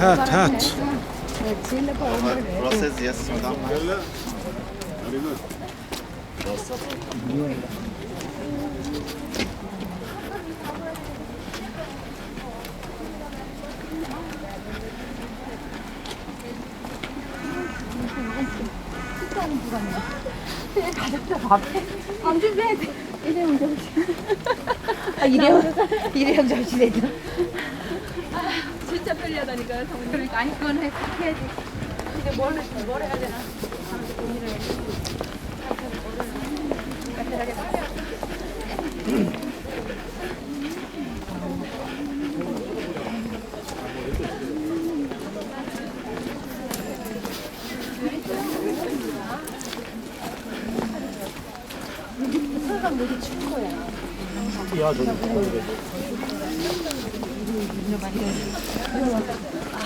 Tat, tat. Process, yes, madam. 안 준비해야 돼. 일회용 접시. 아, 일회용 접시래도. 아, 진짜 편리하다니까요, 사모님. 그러니까, 아니, 그건 해야지. 근데 뭘 해야 되나? 고민을 해.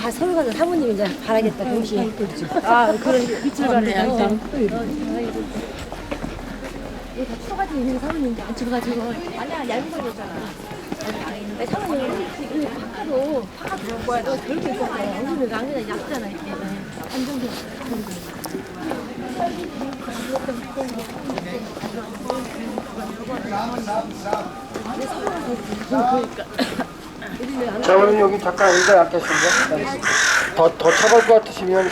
아, 서울 가서 사모님 이제 바라겠다, 동시에. 아, 그런 빛을 발해야 돼. 이거 다 쳐가지고 있는 사모님 안 쳐가지고. 아니야, 얇은 거 줬잖아. 아니, 사모님, 이거 파카도 먹어야 돼. 그렇게 있었어요. 오늘 양면 약잖아, 이렇게. 안정돼. 자, 그럼 여기 잠깐 의자 앉겠습니다. 더 차갈 것 같으시면.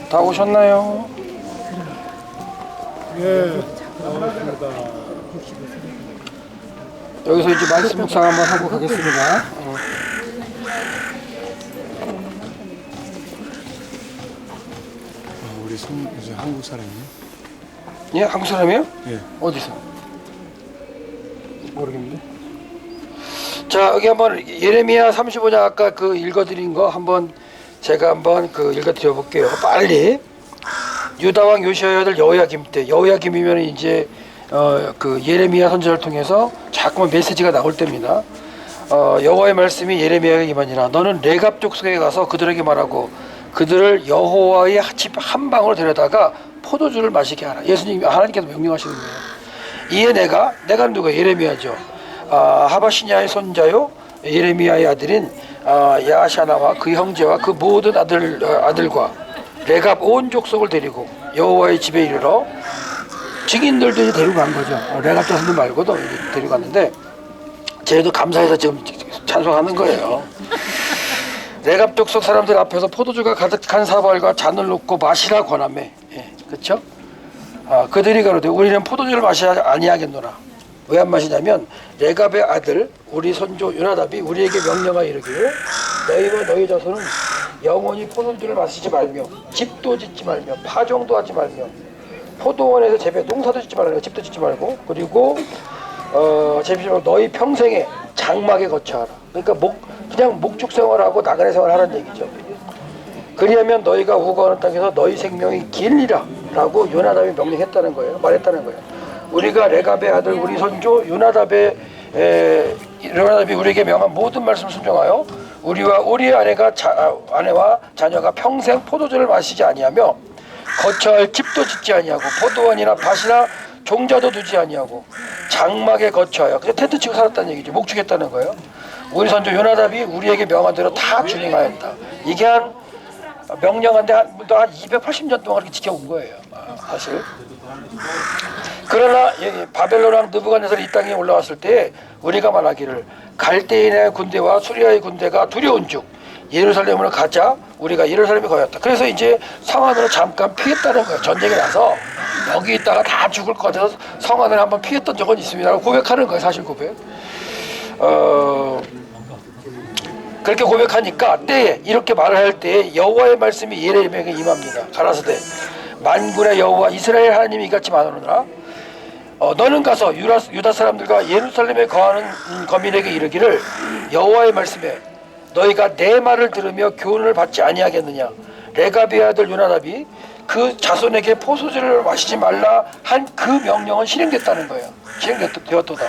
다 오셨나요? 예, 나왔습니다. 여기서 이제 말씀 묵상 한번 하고 가겠습니다. 우리 이제 한국 사람이요? 예, 한국 사람이에요? 예. 어디서? 모르겠는데. 자, 여기 한번 예레미야 35장 아까 그 읽어드린 거 한번 제가 한번 그 읽어드려 볼게요. 빨리. 유다 왕 요시아의 아들 여호야김 때, 여호야김이면 이제 그 예레미야 선지자를 통해서 자꾸만 메시지가 나올 때입니다. 여호와의 말씀이 예레미야에게 임하니라. 너는 레갑 족속에 가서 그들에게 말하고 그들을 여호와의 집 한 방으로 데려다가 포도주를 마시게 하라. 예수님 하나님께서 명령하시는 거예요. 이에 내가 누가 예레미야죠. 하바시냐의 손자요 예레미야의 아들인 야샤나와 그 형제와 그 모든 아들과 레갑 온 족속을 데리고 여호와의 집에 이르러 증인들도 이제 데리고 간 거죠. 레갑 자손들 말고도 데리고 갔는데 쟤도 감사해서 지금 찬송하는 거예요. 레갑 족속 사람들 앞에서 포도주가 가득한 사발과 잔을 놓고 마시라 권하매. 예, 그렇죠? 그들이 가로되 우리는 포도주를 마시지 아니하겠노라. 왜 안 마시냐면 레갑의 아들 우리 선조 요나답이 우리에게 명령하여 이르기를 너희와 너희 자손은 영원히 포도주를 마시지 말며 집도 짓지 말며 파종도 하지 말며 포도원에서 재배 농사도 짓지 말고 집도 짓지 말고 그리고 재비로 너희 평생에 장막에 거처하라. 그러니까 그냥 목축 생활하고 나그네 생활하라는 얘기죠. 그리하면 너희가 우거하는 땅에서 너희 생명이 길리라 라고 요나답이 명령했다는 거예요. 말했다는 거예요. 우리가 레갑의 아들 우리 선조 요나답이 우리에게 명한 모든 말씀을 순종하여 우리와 우리의 아내와 자녀가 평생 포도주를 마시지 아니하며 거처할 집도 짓지 아니하고 포도원이나 밭이나 종자도 두지 아니하고 장막에 거처하여 그냥 텐트 치고 살았다는 얘기죠. 목축했다는 거예요. 우리 선조 요나답이 우리에게 명한 대로 다 준행하였다. 이게 한 명령한데 한 280년 동안 그렇게 지켜온 거예요. 사실. 그러나 바벨론 왕 느부갓네살이 이 땅에 올라왔을 때 우리가 말하기를 갈대인의 군대와 수리아의 군대가 두려운즉 예루살렘으로 가자. 우리가 예루살렘에 거였다. 그래서 이제 성안으로 잠깐 피했다는 거예요. 전쟁이 나서 여기 있다가 다 죽을 것 같아서 성안을 한번 피했던 적은 있습니다. 고백하는 거예요. 사실 고백. 그렇게 고백하니까 때에 이렇게 말을 할 때 여호와의 말씀이 예레미야에게 임합니다. 가라사대 만군의 여호와 이스라엘 하나님이 이같이 말하노라. 너는 가서 유다 사람들과 예루살렘에 거하는 거민에게 이르기를 여호와의 말씀에 너희가 내 말을 들으며 교훈을 받지 아니하겠느냐. 레갑의 아들 요나답이 그 자손에게 포도주를 마시지 말라 한 그 명령은 실행됐다는 거예요. 실행되었도다.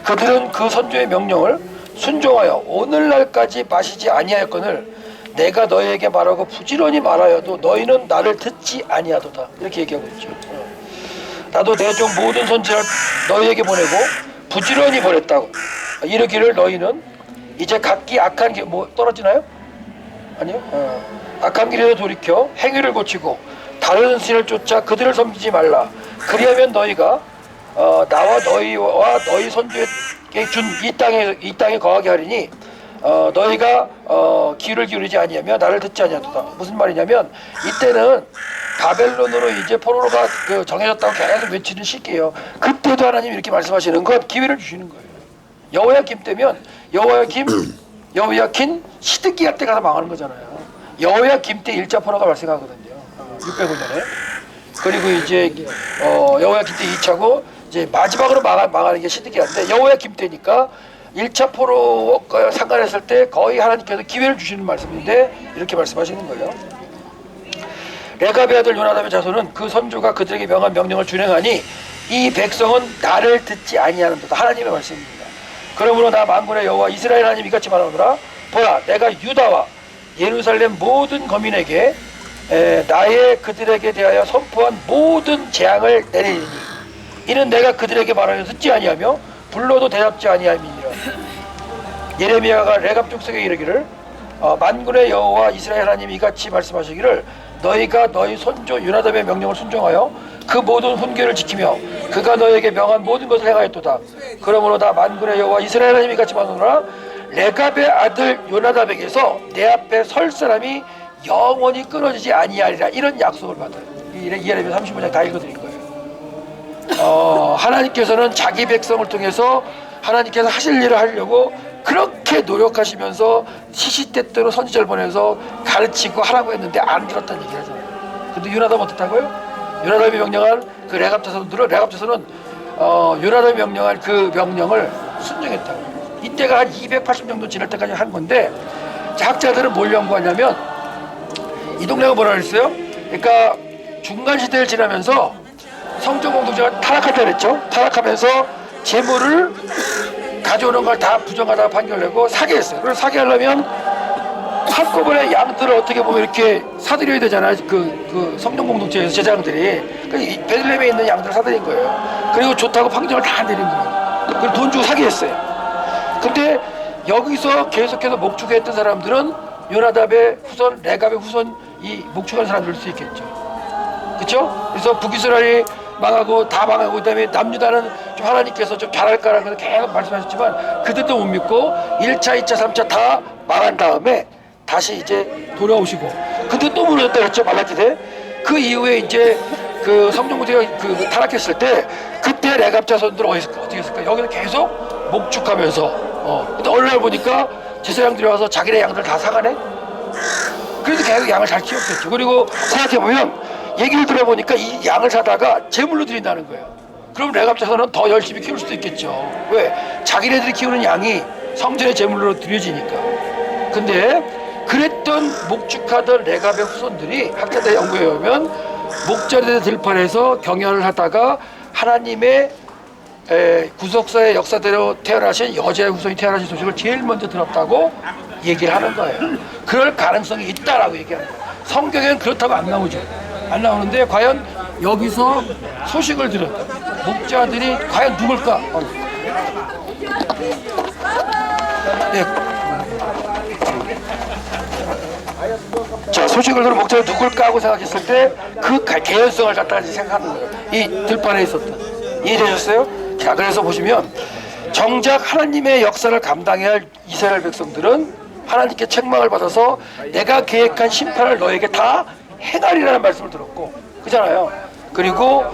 그들은 그 선조의 명령을 순종하여 오늘날까지 마시지 아니하였거늘 내가 너희에게 말하고 부지런히 말하여도 너희는 나를 듣지 아니하도다. 이렇게 얘기하고 있죠. 나도 내 종 모든 선지자를 너희에게 보내고 부지런히 보냈다고. 이르기를 너희는 이제 각기 악한 길, 뭐 떨어지나요? 아니요. 악한 길에서 돌이켜 행위를 고치고 다른 신을 쫓아 그들을 섬기지 말라. 그리하면 너희가 나와 너희와 너희 선조에게 준 이 땅에 거하게 하리니 너희가 귀를 기울이지 아니하며 나를 듣지 아니하도다. 무슨 말이냐면 이때는 바벨론으로 이제 포로가 정해졌다고 계속 외치는 시기예요. 그때도 하나님 이렇게 말씀하시는 건 기회를 주시는 거예요. 여호야김 때면 여호야킨 시드기야 때 가서 망하는 거잖아요. 여호야김 때 1차 포로가 발생하거든요. 605년에. 그리고 이제 여호야김 때 2차고 이제 마지막으로 망하는 게 시드기야인데 여호야김 때니까 1차 포로가 상관했을 때 거의 하나님께서 기회를 주시는 말씀인데 이렇게 말씀하시는 거예요. 레갑의 아들 요나답의 자손은 그 선조가 그들에게 명한 명령을 준행하니 이 백성은 나를 듣지 아니하는도다. 하나님의 말씀입니다. 그러므로 나 만군의 여호와 이스라엘 하나님 이같이 말하노라. 보라, 내가 유다와 예루살렘 모든 거민에게 나의 그들에게 대하여 선포한 모든 재앙을 내리니 이는 내가 그들에게 말하여 듣지 아니하며 불러도 대답지 아니함이니라. 예레미야가 레갑 족속에 이르기를 만군의 여호와 이스라엘 하나님 이같이 말씀하시기를 너희가 너희 선조 요나답의 명령을 순종하여 그 모든 훈계를 지키며 그가 너희에게 명한 모든 것을 행하였도다. 그러므로 나 만군의 여호와 이스라엘 하나님 이같이 말하노라. 레갑의 아들 요나답에게서 내 앞에 설 사람이 영원히 끊어지지 아니하리라. 이런 약속을 받아요. 예레미야 35장 다 읽어드린 거예요. 하나님께서는 자기 백성을 통해서 하나님께서 하실 일을 하려고 그렇게 노력하시면서 시시때때로 선지자를 보내서 가르치고 하라고 했는데 안 들었다는 얘기를 하잖아요. 근데 요나답은 어떻다고요? 요나답이 명령한 그 레갑 자손은 요나답이 명령한 그 명령을 순종했다고. 이때가 한 280 정도 지날 때까지 한 건데 학자들은 뭘 연구하냐면 이 동네가 뭐라 그랬어요? 그러니까 중간 시대를 지나면서 성전 공동체가 타락했다 그랬죠. 타락하면서 재물을 가져오는 걸 다 부정하다고 판결내고 사게 했어요. 그래서 사게 하려면 한꺼번에 양들을 어떻게 보면 이렇게 사들여야 되잖아요. 그 성전 공동체에서 제사장들이. 그러니까 베들레헴에 있는 양들을 사들인 거예요. 그리고 좋다고 판결을 다 내린 거예요. 그리고 돈 주고 사게 했어요. 근데 여기서 계속해서 목축했던 사람들은 요나답의 후손, 레갑의 후손, 이 목축한 사람들일 수 있겠죠. 그렇죠? 그래서 북이스라엘이 망하고 다 망하고 그다음에 남유다는 좀 하나님께서 좀 잘할까라는 걸 계속 말씀하셨지만 그들도 못 믿고 1차, 2차, 3차 다 망한 다음에 다시 이제 돌아오시고 근데 또 무너졌다 그랬죠. 말라기대. 그 이후에 이제 그 성전공동체가 타락했을 때 그때 레갑 자손들 어떻게 했을까? 여기서 계속 목축하면서 근데 어느 날 보니까 제사장들이 와서 자기네 양들 다 사가네. 그래서 계속 양을 잘 키웠겠죠. 그리고 생각해보면 얘기를 들어보니까 이 양을 사다가 제물로 드린다는 거예요. 그럼 레갑 자손은 더 열심히 키울 수도 있겠죠. 왜? 자기네들이 키우는 양이 성전의 제물로 드려지니까. 근데 그랬던 목축하던 레갑의 후손들이 학자들 연구에 의하면 목자들의 들판에서 경연을 하다가 하나님의 구속사의 역사대로 태어나신 여자의 후손이 태어나신 소식을 제일 먼저 들었다고 얘기를 하는 거예요. 그럴 가능성이 있다라고 얘기하는 거예요. 성경에는 그렇다고 안 나오죠. 안 나오는데 과연 여기서 소식을 들었다. 목자들이 과연 누굴까? 네. 자, 소식을 들은 목자들이 누굴까 하고 생각했을 때 그 개연성을 갖다가 생각하는 거예요. 이 들판에 있었던. 이해되셨어요? 자, 그래서 보시면 정작 하나님의 역사를 감당해야 할 이스라엘 백성들은 하나님께 책망을 받아서 내가 계획한 심판을 너에게 다 행하리라는 말씀을 들었고, 그잖아요. 그리고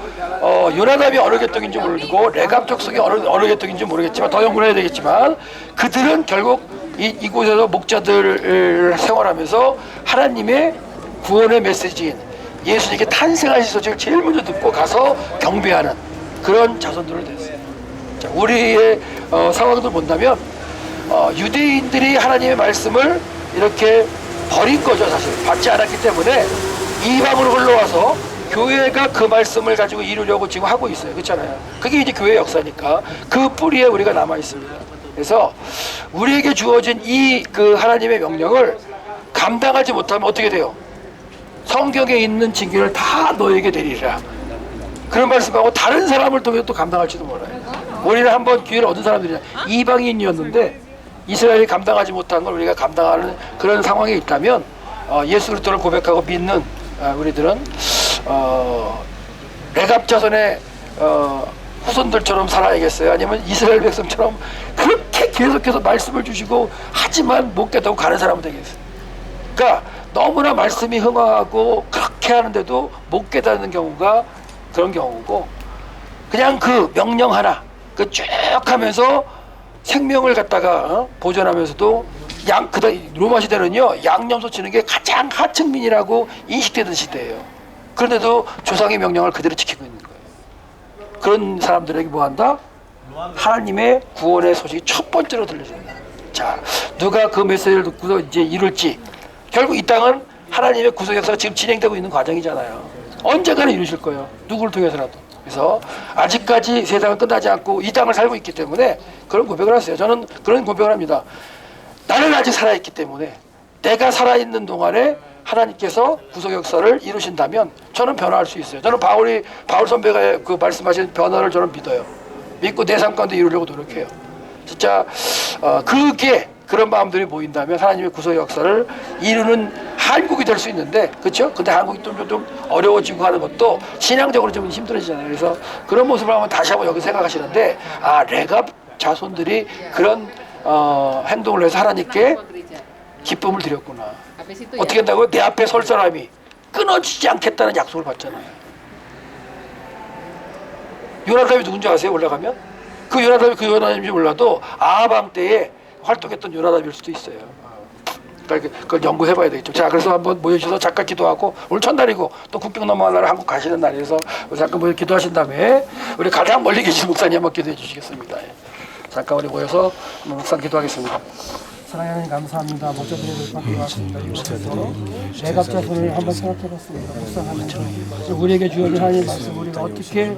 요나답이 어느 계통인지 모르고 레갑 족속이 어느 계통인지 모르겠지만 더 연구를 해야 되겠지만 그들은 결국 이곳에서 목자들을 생활하면서 하나님의 구원의 메시지인 예수님께 탄생하신 소식을 제일 먼저 듣고 가서 경배하는 그런 자손들을 됐어요. 자, 우리의 상황을 본다면 유대인들이 하나님의 말씀을 이렇게 버린 거죠. 사실 받지 않았기 때문에 이방으로 흘러와서 교회가 그 말씀을 가지고 이루려고 지금 하고 있어요. 그렇잖아요. 그게 이제 교회의 역사니까 그 뿌리에 우리가 남아 있습니다. 그래서 우리에게 주어진 이 그 하나님의 명령을 감당하지 못하면 어떻게 돼요? 성경에 있는 징계를 다 너에게 내리라. 그런 말씀하고 다른 사람을 통해 또 감당할지도 몰라요. 우리는 한번 기회를 얻은 사람들이야. 이방인이었는데 이스라엘이 감당하지 못한 걸 우리가 감당하는 그런 상황에 있다면 예수 그리스도를 고백하고 믿는 우리들은 레갑 자손의 후손들처럼 살아야겠어요? 아니면 이스라엘 백성처럼 그렇게 계속해서 말씀을 주시고 하지만 못 깨닫고 가는 사람은 되겠어요? 그러니까 너무나 말씀이 흥황하고 그렇게 하는데도 못 깨닫는 경우가 그런 경우고, 그냥 그 명령 하나 그 쭉 하면서 생명을 갖다가 보존하면서도 로마 시대는요 양념소 치는 게 가장 하층민이라고 인식되던 시대예요. 그런데도 조상의 명령을 그대로 지키고 있는 거예요. 그런 사람들에게 뭐 한다? 하나님의 구원의 소식이 첫 번째로 들려줍니다. 자, 누가 그 메시지를 듣고서 이제 이룰지, 결국 이 땅은 하나님의 구속 역사가 지금 진행되고 있는 과정이잖아요. 언젠가는 이루실 거예요. 누구를 통해서라도. 그래서 아직까지 세상은 끝나지 않고 이 땅을 살고 있기 때문에 그런 고백을 하세요. 저는 그런 고백을 합니다. 나는 아직 살아있기 때문에 내가 살아있는 동안에 하나님께서 구속 역사를 이루신다면 저는 변화할 수 있어요. 저는 바울 선배가 그 말씀하신 변화를 저는 믿어요. 믿고 내 삶 가운데 이루려고 노력해요. 진짜 그게 그런 마음들이 모인다면 하나님의 구속 역사를 이루는 한국이 될 수 있는데, 그렇죠? 근데 한국이 좀 어려워지고 하는 것도 신앙적으로 좀 힘들어지잖아요. 그래서 그런 모습을 한번 다시 한번 여기 생각하시는데, 레갑 자손들이 그런 행동을 해서 하나님께 기쁨을 드렸구나. 어떻게 한다고요? 내 앞에 설 사람이 끊어지지 않겠다는 약속을 받잖아요. 요나답이 누군지 아세요? 올라가면? 그 요나답인지 몰라도 아합 때에 활동했던 요나답일 수도 있어요. 그러니까 그걸 연구해봐야 되겠죠. 자, 그래서 한번 모여주셔서 잠깐 기도하고, 오늘 첫날이고 또 국경 넘어가는 한국 가시는 날이라서 잠깐 모여 기도하신 다음에 우리 가장 멀리 계신 목사님 한번 기도해 주시겠습니다. 잠깐 우리 모여서 목사 기도하겠습니다. 사랑하는 하나님 감사합니다. 목자들을 받고 왔습니다. 이곳에서 레갑자손을 한번 생각해봤습니다. 묵상하면서 우리에게 주어진 하나님의 말씀, 우리가 어떻게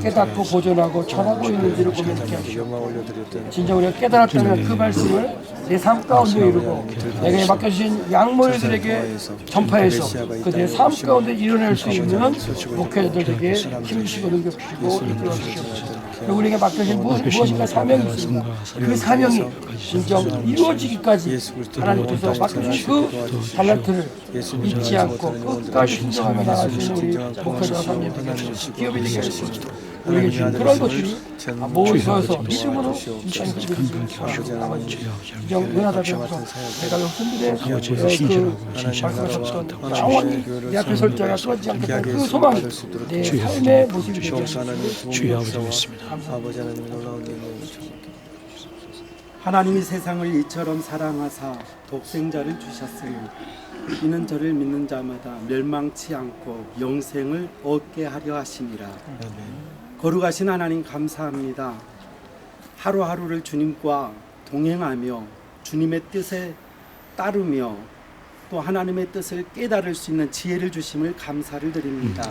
깨닫고 보존하고 전하고 있는지를 고민하게 하시고, 진짜 우리가 깨달았다면 그 말씀을 내 삶 가운데 이루고 내게 맡겨주신 양모들에게 전파해서 그 내 삶 가운데 이뤄낼 수 있는 목회자들에게 힘주시고 능력주시고 이끌어 주시옵소서. 우리에게 맡겨진 무엇인가 사명이 있습니다. 그 사명이 진짜 이루어지기까지 하나님께서 맡겨주신 그 달란트를 잊지 않고 끝까지 순종하며 나갈 수 있는 우리 목회자와 사모님 되게 하시고 기업이 되게 하시고, 우리에게 주신 그런 것들이 모여서 믿음으로 인천에 드리시고 나머지 은하답이 없어 내가 여러분들의 그 말씀하셨던 영원히 내 앞에 설 자가 쓰러지지 않겠다는 그 소망이 내 삶의 모습이 되게 하시고 주여 아버지 믿습니다. 하나님이 세상을 이처럼 사랑하사 독생자를 주셨으니 이는 저를 믿는 자마다 멸망치 않고 영생을 얻게 하려 하심이라. 거룩하신 하나님 감사합니다. 하루하루를 주님과 동행하며 주님의 뜻에 따르며 또 하나님의 뜻을 깨달을 수 있는 지혜를 주심을 감사를 드립니다.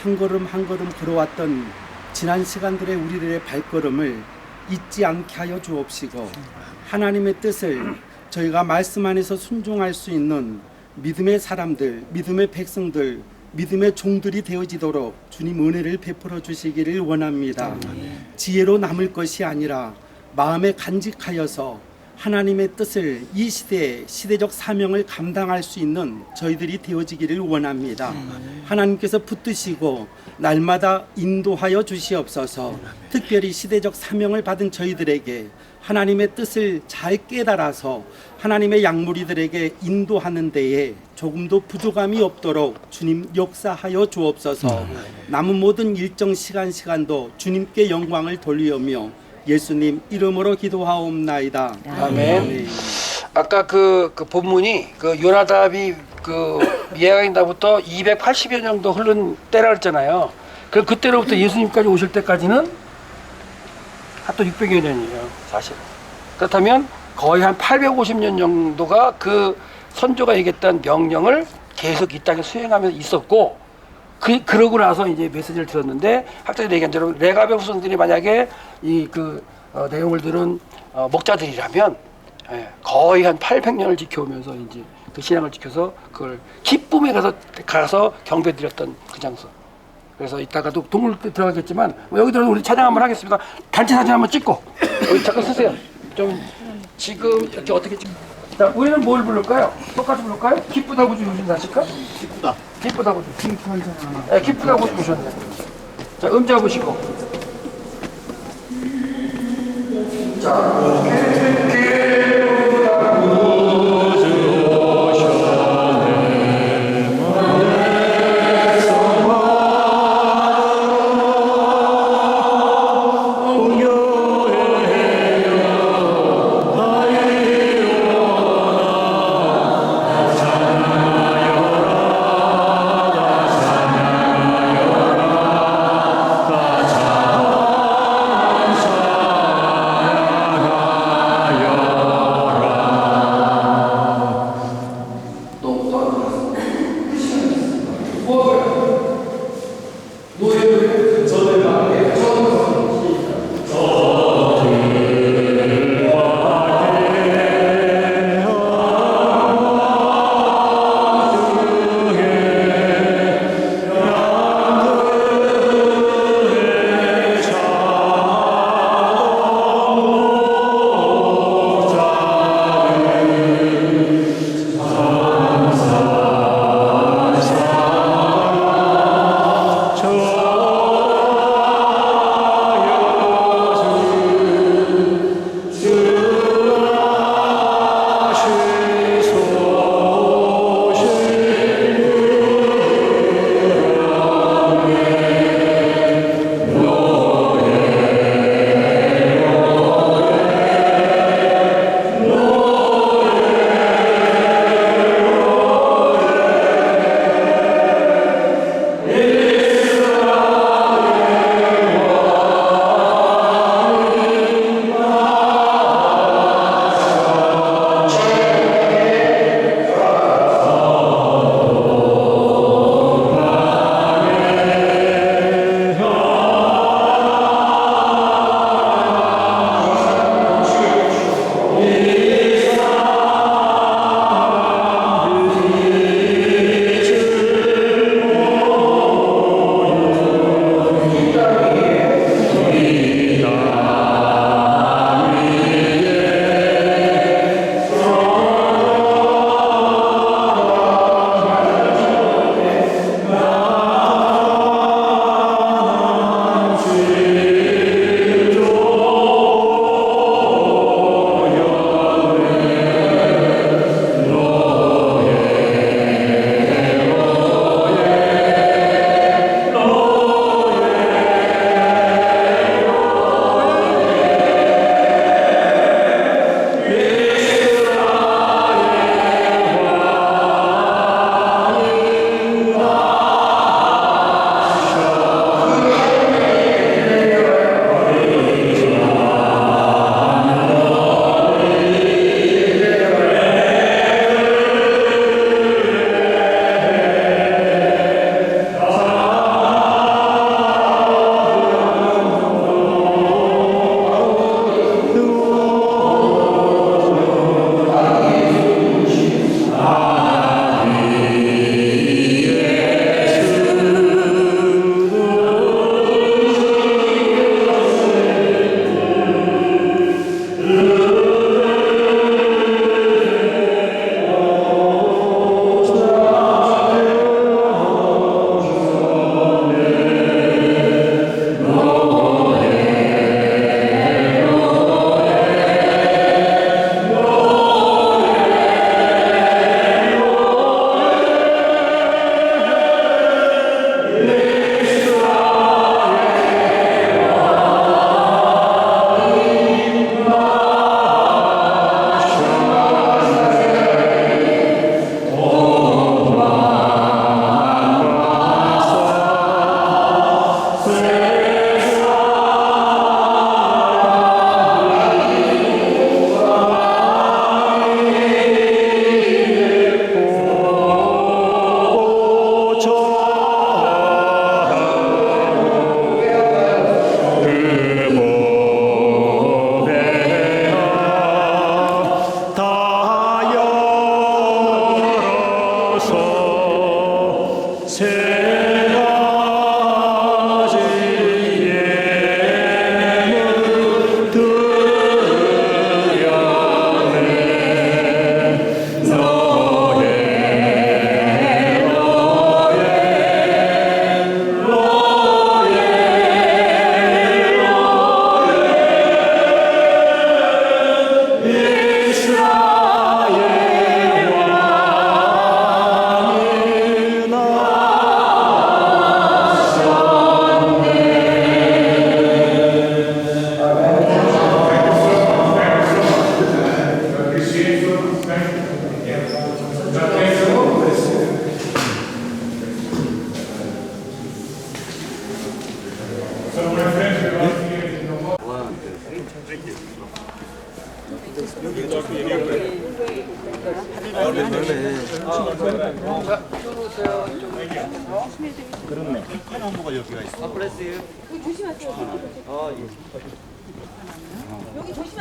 한 걸음 한 걸음 걸어왔던 지난 시간들의 우리들의 발걸음을 잊지 않게 하여 주옵시고, 하나님의 뜻을 저희가 말씀 안에서 순종할 수 있는 믿음의 사람들, 믿음의 백성들, 믿음의 종들이 되어지도록 주님 은혜를 베풀어 주시기를 원합니다. 지혜로 남을 것이 아니라 마음에 간직하여서 하나님의 뜻을 이 시대의 시대적 사명을 감당할 수 있는 저희들이 되어지기를 원합니다. 하나님께서 붙드시고 날마다 인도하여 주시옵소서. 특별히 시대적 사명을 받은 저희들에게 하나님의 뜻을 잘 깨달아서 하나님의 양무리들에게 인도하는 데에 조금도 부족함이 없도록 주님 역사하여 주옵소서. 남은 모든 일정 시간도 주님께 영광을 돌리며 예수님 이름으로 기도하옵나이다. 아멘. 아까 그 본문이 그 요나답이 그 예언인다부터 280여 년 정도 흐른 때라 했잖아요. 그때로부터 예수님까지 오실 때까지는 또 600여 년이에요, 사실. 그렇다면 거의 한 850년 정도가 그 선조가 얘기했던 명령을 계속 이 땅에 수행하면서 있었고, 그러고 나서 이제 메시지를 들었는데, 학자들이 얘기한 대로 레갑의 후손들이 만약에 내용을 들은 목자들이라면 거의 한 800년을 지켜오면서 이제 그 신앙을 지켜서 그걸 기쁨에 가서 경배드렸던 그 장소. 그래서 이따가도 동물 들어가겠지만 여기 들어서 우리 촬영 한번 하겠습니다. 단체 사진 한번 찍고 여기 잠깐 쓰세요. 좀 지금 이렇게 어떻게 찍? 자, 우리는 뭘 부를까요? 똑같이 부를까요? 기쁘다고 좀 하실까? 기쁘다고 좀. 네, 기쁘다고 좀 오셨네. 자, 잡으시고.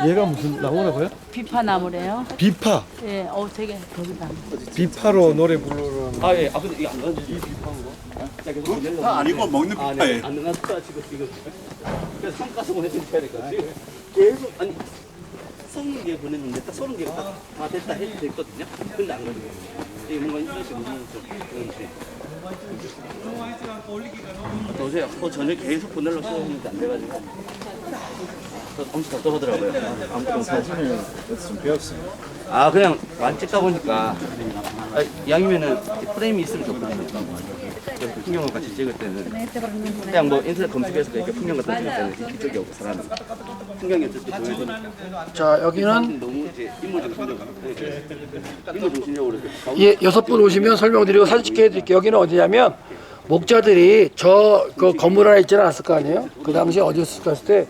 얘가 무슨 나무라고요? 비파나무래요. 비파. 예, 되게 거기다. 비파로 노래 부르는. 아예 아 근데 이게 안 가는지 이 다 아니고 먹는 피파예요. 안 나갔다 지금 그래서 한 가슴을 해줘야 될 것 같아요. 계속 아니 20개 보냈는데 딱 30개가 다 됐다 해도 됐거든요. 근데 안 가지고 이게 뭔가 인터넷이 문제는 좀 그런지 도저히 저녁 계속 보내려고 시도했는데 안 돼가지고 엄청 답답하더라고요. 아무튼 사진을 좀 배웠어요. 아 그냥 많이 찍다 보니까 양이면은 프레임이 있으면 좋거든요. 그래서 풍경을 같이 찍을 때는 그냥 뭐 인터넷 검색해서 이렇게 풍경 같은 거 찍을 때는 뒤쪽이 없고 사람이 풍경이 어쨌든 보여주니까 자, 여기는 너무 이제 인물 중심적으로 이렇게 예, 6분 오시면 설명드리고 사진 찍게 해드릴게요. 여기는 어디냐면 목자들이 그 건물 안에 있지는 않았을 거 아니에요? 그 당시에 어디였을까 했을 때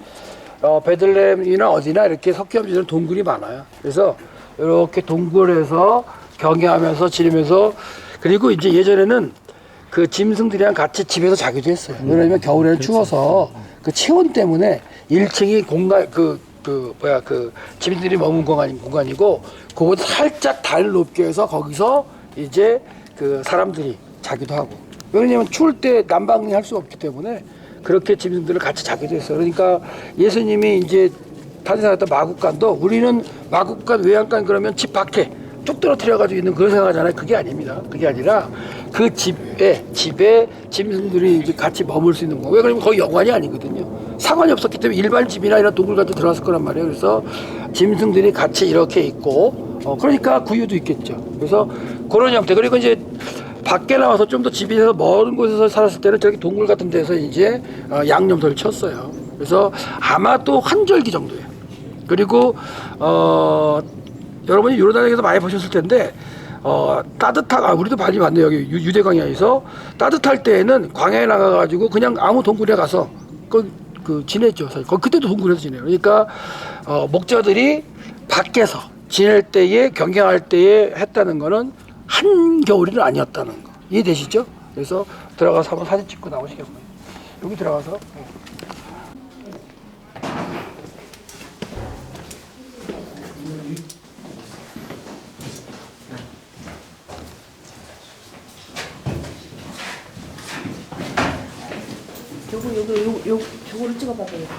베들레헴이나 어디나 이렇게 석회암지대는 동굴이 많아요. 그래서 이렇게 동굴에서 경영하면서 지내면서 그리고 이제 예전에는 그 짐승들이랑 같이 집에서 자기도 했어요. 왜냐면 겨울에는 추워서 그 체온 때문에 1층이 공간 그 짐승들이 머문 공간이고 그보다 살짝 달 높게 해서 거기서 이제 그 사람들이 자기도 하고 왜냐면 추울 때 난방이 할 수 없기 때문에 그렇게 짐승들을 같이 자기도 했어요. 그러니까 예수님이 이제 탄생했던 마국간도 우리는 마국간 외양간 그러면 집 밖에 쭉 떨어뜨려가지고 있는 그런 생각하잖아요. 그게 아닙니다. 그게 아니라 그 집에 짐승들이 이제 같이 머물 수 있는 거. 왜 그러면 거기 여관이 아니거든요. 상관이 없었기 때문에 일반 집이나 이런 동굴 같은 데 들어갔을 거란 말이에요. 그래서 짐승들이 같이 이렇게 있고 그러니까 구유도 있겠죠. 그래서 그런 형태. 그리고 이제 밖에 나와서 좀 더 집에서 먼 곳에서 살았을 때는 저기 동굴 같은 데서 이제 양념소를 쳤어요. 그래서 아마도 환절기 정도예요. 그리고 여러분이 요르단에서 많이 보셨을 텐데 우리도 많이 봤네요. 여기 유대 광야에서 따뜻할 때에는 광야에 나가가지고 그냥 아무 동굴에 가서 지냈죠. 사실 그때도 동굴에서 지내요. 그러니까 목자들이 밖에서 지낼 때에 경경할 때에 했다는 거는 한겨울이는 아니었다는 거 이해되시죠? 그래서 들어가서 한번 사진 찍고 나오시겠어요. 여기 들어가서 저거를 찍어봐야 되겠다.